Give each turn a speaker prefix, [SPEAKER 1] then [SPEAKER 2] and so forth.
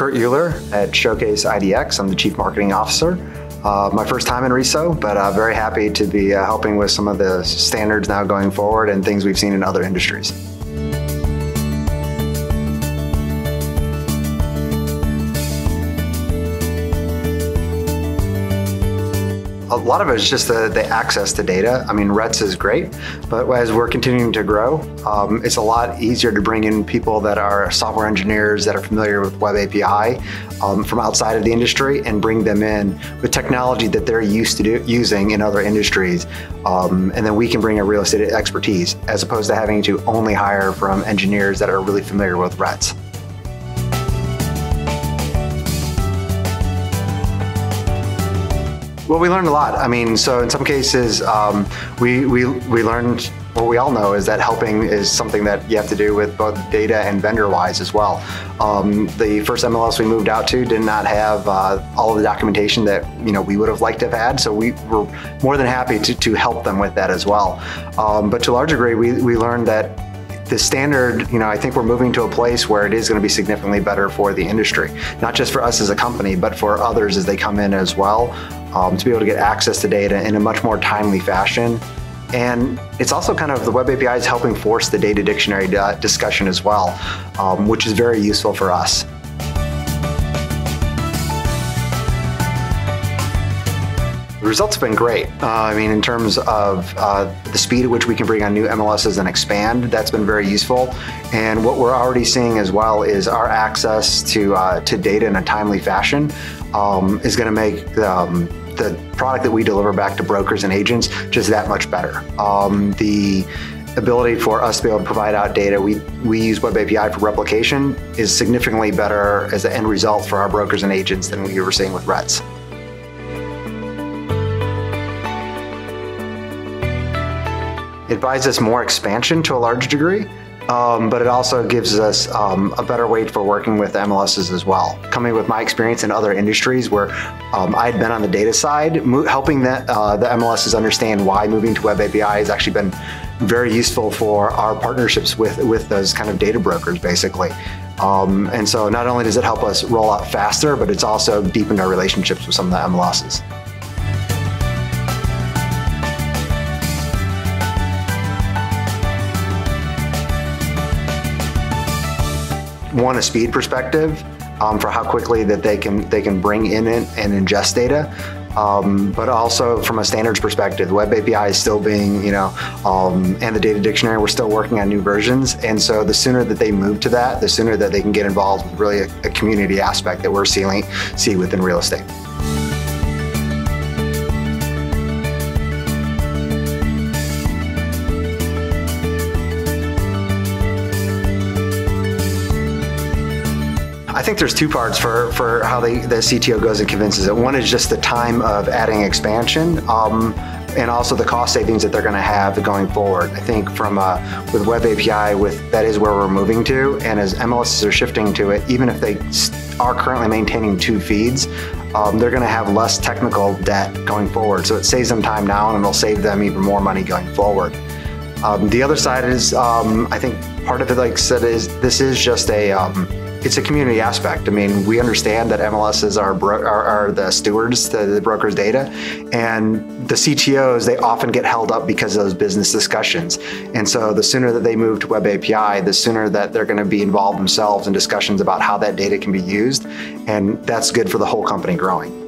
[SPEAKER 1] Kurt Uhlir at Showcase IDX. I'm the Chief Marketing Officer. My first time in RESO, but very happy to be helping with some of the standards now going forward and things we've seen in other industries. A lot of it is just the access to data. I mean, RESO is great, but as we're continuing to grow, it's a lot easier to bring in people that are software engineers that are familiar with Web API from outside of the industry and bring them in with technology that they're used to using in other industries. And then we can bring a real estate expertise as opposed to having to only hire from engineers that are really familiar with RESO. Well, we learned a lot. I mean, so in some cases, we learned, what we all know is that helping is something that you have to do with both data and vendor-wise as well. The first MLS we moved out to did not have all of the documentation that we would have liked to have had, so we were more than happy to help them with that as well. But to a large degree, we learned that the standard, I think we're moving to a place where it is going to be significantly better for the industry, not just for us as a company, but for others as they come in as well, to be able to get access to data in a much more timely fashion. And it's also kind of, the Web API is helping force the data dictionary discussion as well, which is very useful for us. The results have been great. I mean, in terms of the speed at which we can bring on new MLSs and expand, that's been very useful. And what we're already seeing as well is our access to data in a timely fashion is going to make the product that we deliver back to brokers and agents just that much better. The ability for us to be able to provide out data, we use Web API for replication, is significantly better as the end result for our brokers and agents than we were seeing with RESO. It buys us more expansion to a large degree, but it also gives us a better way for working with MLSs as well. Coming with my experience in other industries where I had been on the data side, helping the MLSs understand why moving to Web API has actually been very useful for our partnerships with those kind of data brokers, basically. And so not only does it help us roll out faster, but it's also deepened our relationships with some of the MLSs. One, a speed perspective for how quickly that they can bring in and ingest data, but also from a standards perspective, the Web API is still being, and the data dictionary, we're still working on new versions, and so the sooner that they move to that, the sooner that they can get involved with really a community aspect that we're see within real estate. I think there's two parts for how the CTO goes and convinces it. One is just the time of adding expansion, and also the cost savings that they're going to have going forward. I think with Web API, that is where we're moving to, and as MLSs are shifting to it, even if they are currently maintaining 2 feeds, they're going to have less technical debt going forward. So it saves them time now, and it'll save them even more money going forward. The other side is, I think part of it, like I said, is this is just it's a community aspect. I mean, we understand that MLSs are the stewards to the broker's data, and the CTOs, they often get held up because of those business discussions. And so the sooner that they move to Web API, the sooner that they're going to be involved themselves in discussions about how that data can be used, and that's good for the whole company growing.